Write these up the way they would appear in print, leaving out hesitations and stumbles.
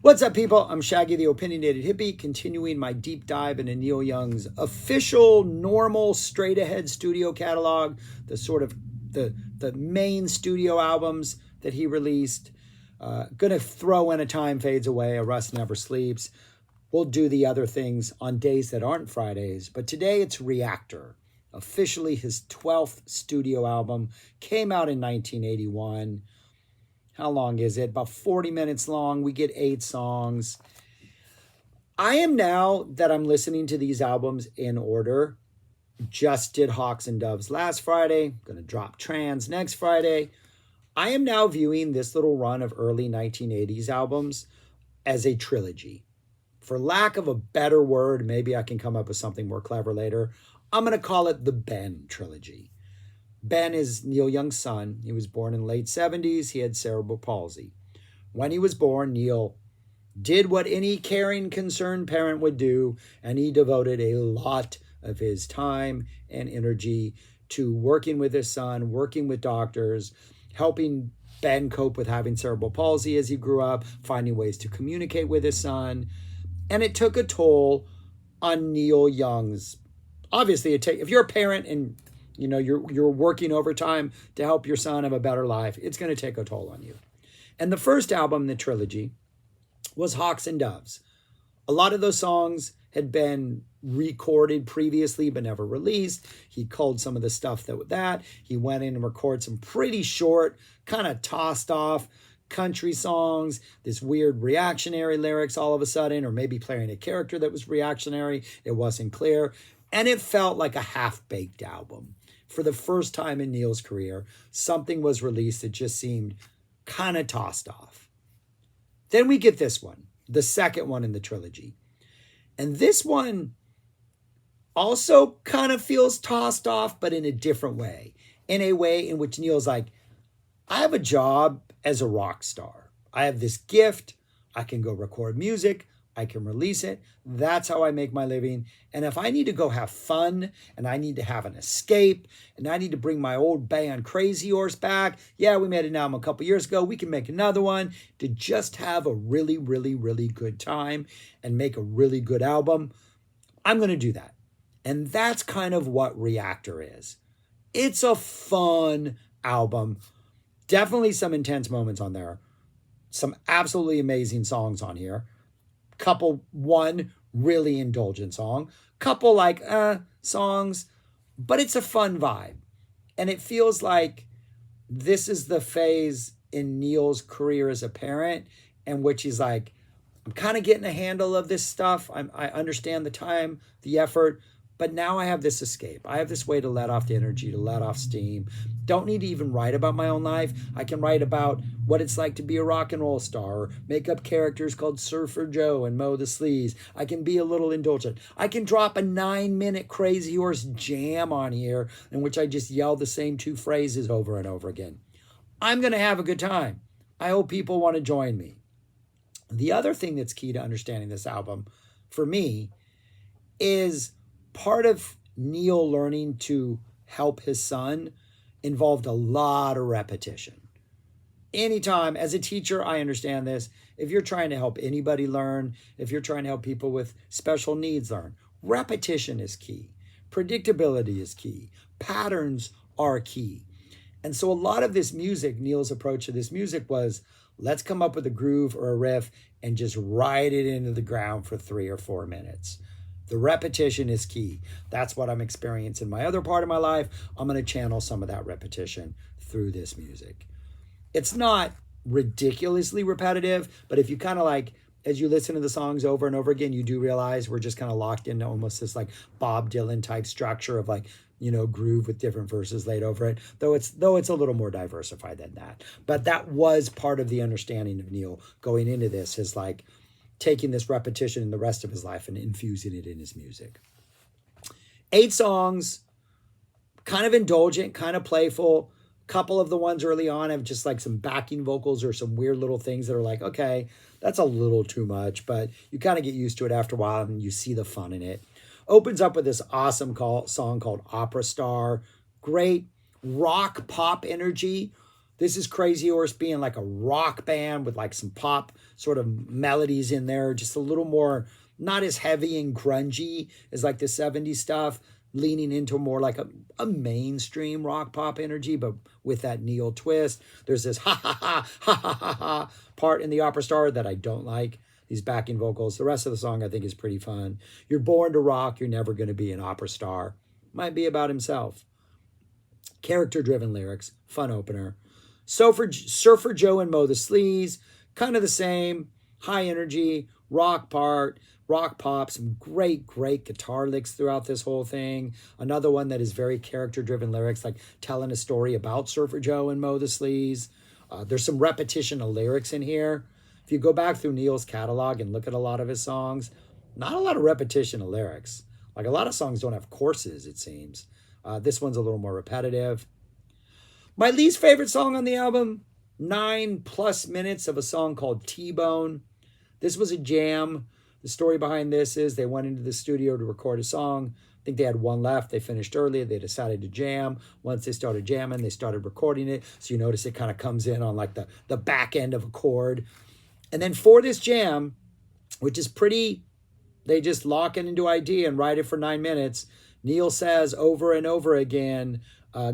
What's up, people? I'm Shaggy, the Opinionated Hippie, continuing my deep dive into Neil Young's official, normal, straight-ahead studio catalog, the sort of the main studio albums that he released. Gonna throw in A Time Fades Away, A Rust Never Sleeps. We'll do the other things on days that aren't Fridays, but today it's Reactor, officially his 12th studio album, came out in 1981. How long is it? About 40 minutes long. We get 8 songs. I am, now that I'm listening to these albums in order, just did Hawks and Doves last Friday. Going to drop Trans next Friday. I am now viewing this little run of early 1980s albums as a trilogy. For lack of a better word, maybe I can come up with something more clever later. I'm going to call it the Ben trilogy. Ben is Neil Young's son. He was born in the late 70s. He had cerebral palsy. When he was born, Neil did what any caring, concerned parent would do, and he devoted a lot of his time and energy to working with his son, working with doctors, helping Ben cope with having cerebral palsy as he grew up, finding ways to communicate with his son. And it took a toll on Neil Young's. Obviously, if you're a parent and you're working overtime to help your son have a better life, it's going to take a toll on you. And the first album in the trilogy was Hawks and Doves. A lot of those songs had been recorded previously but never released. He culled some of the stuff that he went in and recorded some pretty short, kind of tossed off country songs, this weird reactionary lyrics all of a sudden, or maybe playing a character that was reactionary. It wasn't clear. And it felt like a half-baked album. For the first time in Neil's career, something was released that just seemed kind of tossed off. Then we get this one, the second one in the trilogy. And this one also kind of feels tossed off, but in a different way. In a way in which Neil's like, I have a job as a rock star. I have this gift. I can go record music. I can release it. That's how I make my living. And if I need to go have fun and I need to have an escape and I need to bring my old band Crazy Horse back, yeah, we made an album a couple years ago. We can make another one to just have a really, really, really good time and make a really good album. I'm going to do that. And that's kind of what Reactor is. It's a fun album. Definitely some intense moments on there. Some absolutely amazing songs on here. One really indulgent song, couple songs, but it's a fun vibe. And it feels like this is the phase in Neil's career as a parent in which he's like, I'm kind of getting a handle of this stuff. I understand the time, the effort, but now I have this escape. I have this way to let off the energy, to let off steam. Don't need to even write about my own life. I can write about what it's like to be a rock and roll star, or make up characters called Surfer Joe and Mo the Sleaze. I can be a little indulgent. I can drop a 9-minute Crazy Horse jam on here in which I just yell the same 2 phrases over and over again. I'm going to have a good time. I hope people want to join me. The other thing that's key to understanding this album, for me, is part of Neil learning to help his son involved a lot of repetition. Anytime, as a teacher, I understand this. If you're trying to help anybody learn, if you're trying to help people with special needs learn, repetition is key. Predictability is key. Patterns are key. And so a lot of this music, Neil's approach to this music was, let's come up with a groove or a riff and just ride it into the ground for 3 or 4 minutes. The repetition is key. That's what I'm experiencing in my other part of my life. I'm going to channel some of that repetition through this music. It's not ridiculously repetitive, but if you kind of as you listen to the songs over and over again, you do realize we're just kind of locked into almost this Bob Dylan type structure of groove with different verses laid over it, though it's a little more diversified than that. But that was part of the understanding of Neil going into this, is taking this repetition in the rest of his life and infusing it in his music. 8 songs, kind of indulgent, kind of playful. Couple of the ones early on have just some backing vocals or some weird little things that are okay, that's a little too much, but you kind of get used to it after a while and you see the fun in it. Opens up with this awesome song called Opera Star. Great rock pop energy, This is Crazy Horse being like a rock band with like some pop sort of melodies in there, just a little more, not as heavy and grungy as like the 70s stuff, leaning into more like a mainstream rock pop energy, but with that Neil twist. There's this ha ha ha ha ha ha ha part in the Opera Star that I don't like, these backing vocals. The rest of the song I think is pretty fun. You're born to rock, you're never going to be an opera star. Might be about himself. Character-driven lyrics, fun opener. Surfer Joe and Mo the Sleaze, kind of the same, high energy, rock part, rock pop, some great guitar licks throughout this whole thing. Another one that is very character-driven lyrics, like telling a story about Surfer Joe and Mo the Sleaze. There's some repetition of lyrics in here. If you go back through Neil's catalog and look at a lot of his songs, not a lot of repetition of lyrics. Like a lot of songs don't have choruses, it seems. This one's a little more repetitive. My least favorite song on the album, 9+ minutes of a song called T-Bone. This was a jam. The story behind this is they went into the studio to record a song. I think they had one left. They finished early. They decided to jam. Once they started jamming, they started recording it. So you notice it kind of comes in on like the back end of a chord. And then for this jam, which is pretty, they just lock it into ID and write it for 9 minutes. Neil says over and over again,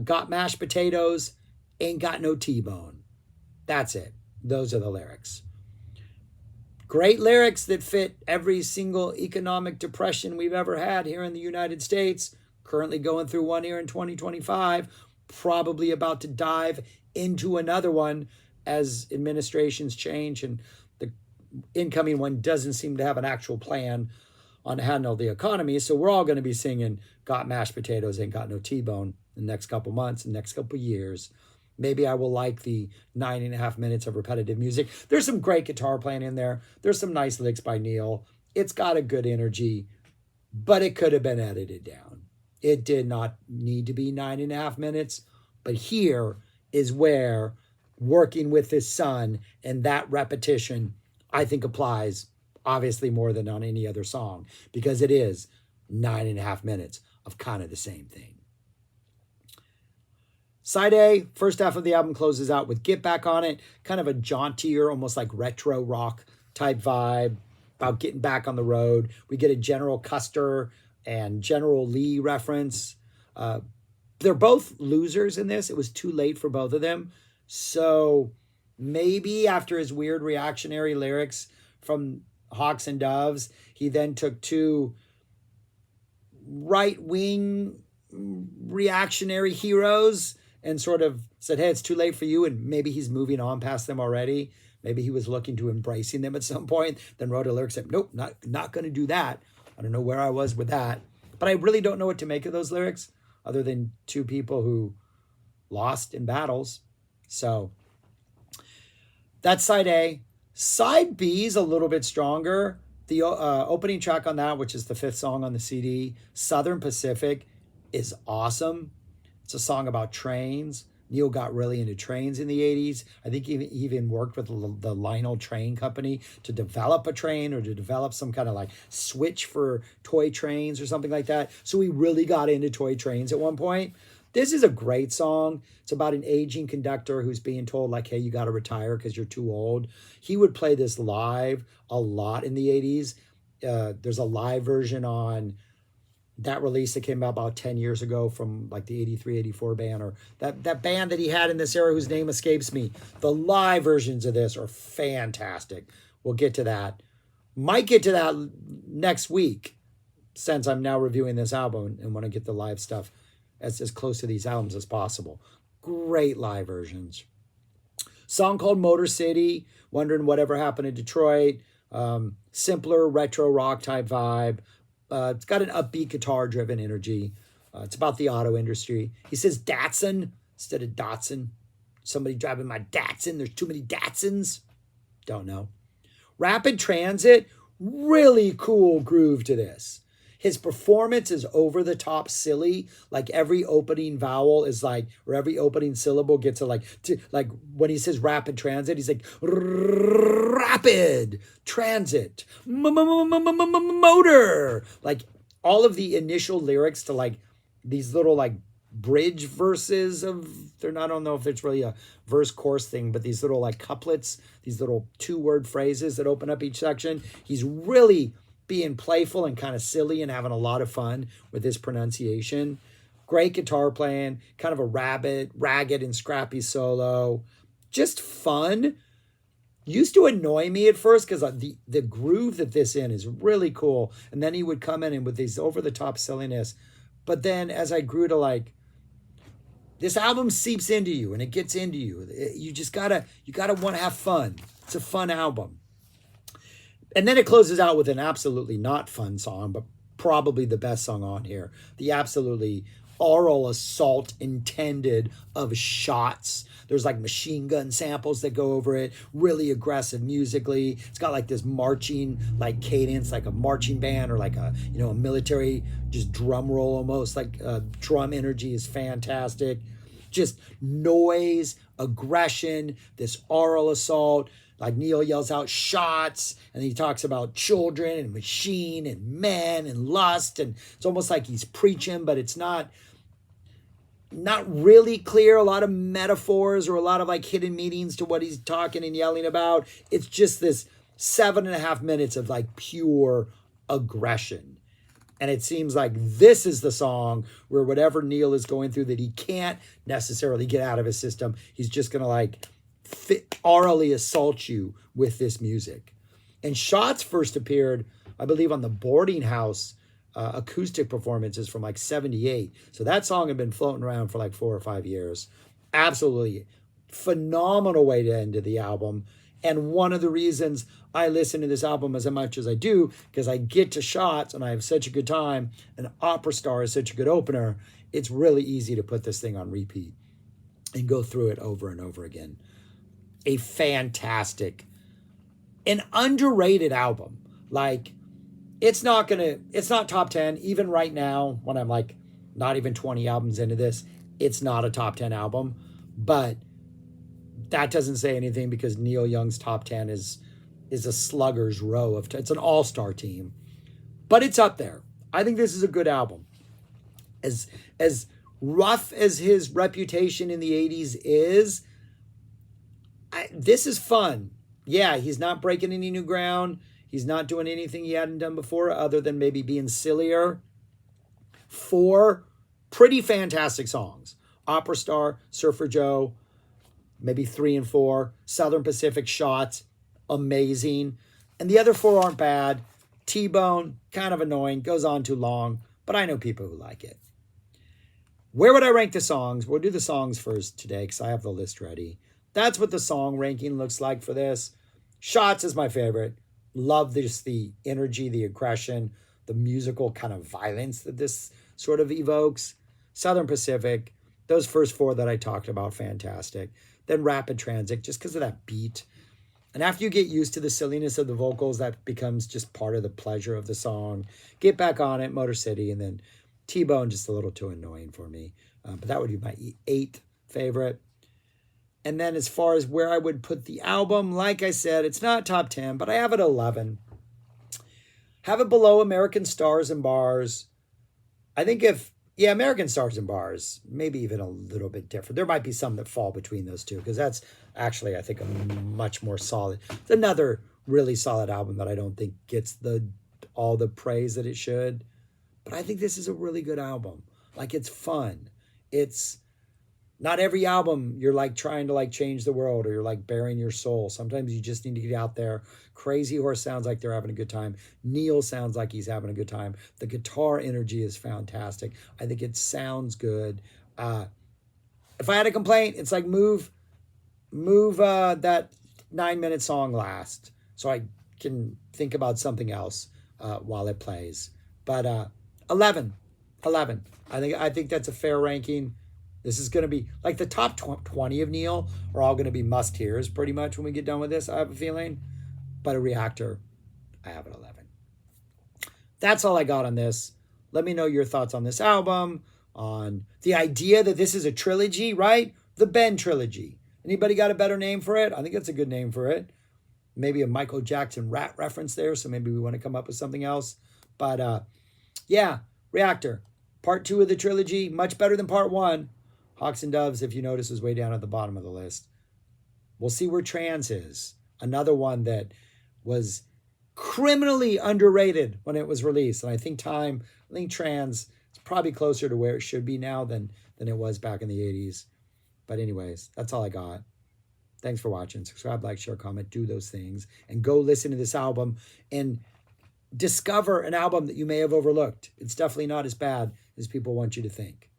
got mashed potatoes, ain't got no T-bone. That's it. Those are the lyrics. Great lyrics that fit every single economic depression we've ever had here in the United States. Currently going through one here in 2025. Probably about to dive into another one as administrations change and the incoming one doesn't seem to have an actual plan on how to handle the economy. So we're all going to be singing got mashed potatoes, ain't got no T-bone in the next couple months, the next couple years. Maybe I will like the 9.5 minutes of repetitive music. There's some great guitar playing in there. There's some nice licks by Neil. It's got a good energy, but it could have been edited down. It did not need to be 9.5 minutes, but here is where working with his son and that repetition, I think applies obviously more than on any other song because it is 9.5 minutes of kind of the same thing. Side A, first half of the album closes out with Get Back on It, kind of a jauntier, almost like retro rock type vibe about getting back on the road. We get a General Custer and General Lee reference. They're both losers in this. It was too late for both of them. So maybe after his weird reactionary lyrics from Hawks and Doves, he then took two right-wing reactionary heroes and sort of said, hey, it's too late for you. And maybe he's moving on past them already. Maybe he was looking to embracing them at some point, then wrote a lyric saying, nope, not going to do that. I don't know where I was with that. But I really don't know what to make of those lyrics other than two people who lost in battles. So that's side A. Side B is a little bit stronger. The opening track on that, which is the 5th song on the CD, Southern Pacific, is awesome. It's a song about trains. Neil got really into trains in the 80s. I think he even worked with the Lionel Train Company to develop a train or to develop some kind of like switch for toy trains or something like that. So he really got into toy trains at one point. This is a great song. It's about an aging conductor who's being told like, hey, you got to retire because you're too old. He would play this live a lot in the 80s. There's a live version on that release that came out about 10 years ago from like the 83, 84 band, or that band that he had in this era whose name escapes me. The live versions of this are fantastic. We'll get to that. Might get to that next week since I'm now reviewing this album and want to get the live stuff as close to these albums as possible. Great live versions. Song called Motor City, wondering whatever happened in Detroit. Simpler retro rock type vibe. It's got an upbeat guitar-driven energy. It's about the auto industry. He says Datsun instead of Datsun. Somebody driving my Datsun. There's too many Datsuns. Don't know. Rapid Transit, really cool groove to this. His performance is over the top silly. Like every opening vowel is like, or every opening syllable gets a like when he says rapid transit, he's like rapid transit, motor. Like all of the initial lyrics to like these little like bridge verses of, I don't know if it's really a verse chorus thing, but these little like couplets, these little 2-word phrases that open up each section. He's really being playful and kind of silly and having a lot of fun with his pronunciation. Great guitar playing, kind of a ragged and scrappy solo. Just fun. Used to annoy me at first because the groove that this in is really cool. And then he would come in and with these over-the-top silliness. But then as I grew to like, this album seeps into you and it gets into you. You gotta want to have fun. It's a fun album. And then it closes out with an absolutely not fun song, but probably the best song on here. The absolutely oral assault intended of Shots. There's like machine gun samples that go over it, really aggressive musically. It's got like this marching like cadence, like a marching band or like a military just drum roll almost. Like drum energy is fantastic. Just noise, aggression, this oral assault. Like Neil yells out shots and he talks about children and machine and men and lust. And it's almost like he's preaching, but it's not really clear. A lot of metaphors or a lot of like hidden meanings to what he's talking and yelling about. It's just this 7.5 minutes of like pure aggression. And it seems like this is the song where whatever Neil is going through that he can't necessarily get out of his system, he's just going to like orally assault you with this music. And Shots first appeared, I believe, on the Boarding House acoustic performances from like 78. So that song had been floating around for like 4 or 5 years. Absolutely phenomenal way to end the album. And one of the reasons I listen to this album as much as I do, because I get to Shots and I have such a good time, and Opera Star is such a good opener, it's really easy to put this thing on repeat and go through it over and over again. A fantastic, an underrated album. Like, it's not top 10, even right now, when I'm like not even 20 albums into this, it's not a top 10 album. But that doesn't say anything because Neil Young's top 10 is a slugger's row of, it's an all-star team. But it's up there. I think this is a good album. As rough as his reputation in the 80s is, this is fun. Yeah, he's not breaking any new ground. He's not doing anything he hadn't done before other than maybe being sillier. 4 pretty fantastic songs. Opera Star, Surfer Joe, maybe 3 and 4. Southern Pacific, Shots, amazing. And the other 4 aren't bad. T-Bone, kind of annoying, goes on too long, but I know people who like it. Where would I rank the songs? We'll do the songs first today because I have the list ready. That's what the song ranking looks like for this. Shots is my favorite. Love the energy, the aggression, the musical kind of violence that this sort of evokes. Southern Pacific, those first 4 that I talked about, fantastic. Then Rapid Transit, just because of that beat. And after you get used to the silliness of the vocals, that becomes just part of the pleasure of the song. Get Back on It, Motor City, and then T-Bone, just a little too annoying for me. But that would be my 8th favorite. And then as far as where I would put the album, like I said, it's not top 10, but I have it 11. Have it below American Stars and Bars. I think American Stars and Bars, maybe even a little bit different. There might be some that fall between those two, because that's actually, I think, a much more solid. It's another really solid album that I don't think gets all the praise that it should. But I think this is a really good album. Like, it's fun. It's not every album you're like trying to like change the world or you're like bearing your soul. Sometimes you just need to get out there. Crazy Horse sounds like they're having a good time. Neil sounds like he's having a good time. The guitar energy is fantastic. I think it sounds good. If I had a complaint, it's like move that 9-minute song last so I can think about something else while it plays. But 11. I think that's a fair ranking. This is going to be like the top 20 of Neil are all going to be must-hears pretty much when we get done with this, I have a feeling. But a Reactor, I have it 11. That's all I got on this. Let me know your thoughts on this album, on the idea that this is a trilogy, right? The Ben trilogy. Anybody got a better name for it? I think that's a good name for it. Maybe a Michael Jackson Rat reference there, so maybe we want to come up with something else. But yeah, Reactor. Part 2 of the trilogy, much better than part 1. Hawks and Doves, if you notice, is way down at the bottom of the list. We'll see where Trans is. Another one that was criminally underrated when it was released. And I think Trans is probably closer to where it should be now than it was back in the 80s. But anyways, that's all I got. Thanks for watching. Subscribe, like, share, comment, do those things. And go listen to this album and discover an album that you may have overlooked. It's definitely not as bad as people want you to think.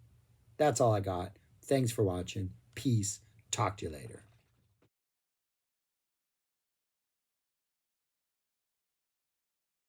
That's all I got. Thanks for watching. Peace. Talk to you later.